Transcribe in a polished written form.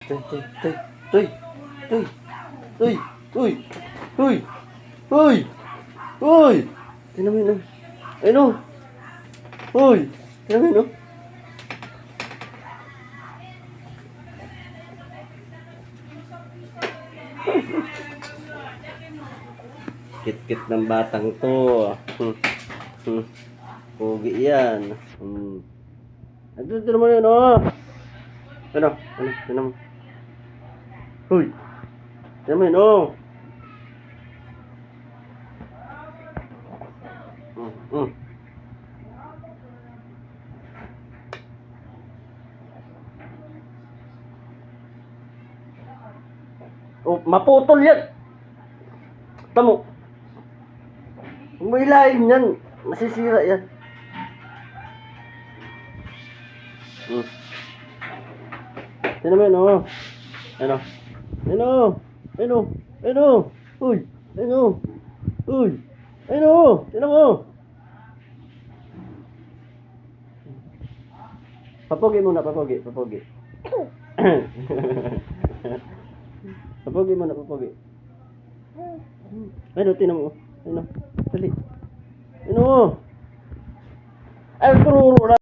Tuy, tuy, tuy, tuy, tuy, tuy, uy, uy, uy, uy. Tingnan mo yun, oh. Ayun, oh. Uy, tingnan mo yun, oh. Kit-kit ng batang to. Pogi yan. Ito naman yun, oh. Ano? Tingnan mo. Uy. Tingnan mo yun, oh. Mm. Oh, maputol yan. Tamo. Huwag mo ilahin yan. Masisira yan. Tingnan mo yun, oh. Ano? Ano? Ano? Ano? Uy! Ano? Uy! Ano? Tingnan mo! Papogi muna, papogi, papogi. Papogi muna, papogi. Ano, tingnan mo. Ano? Dali. Ano? Ay, tururo na.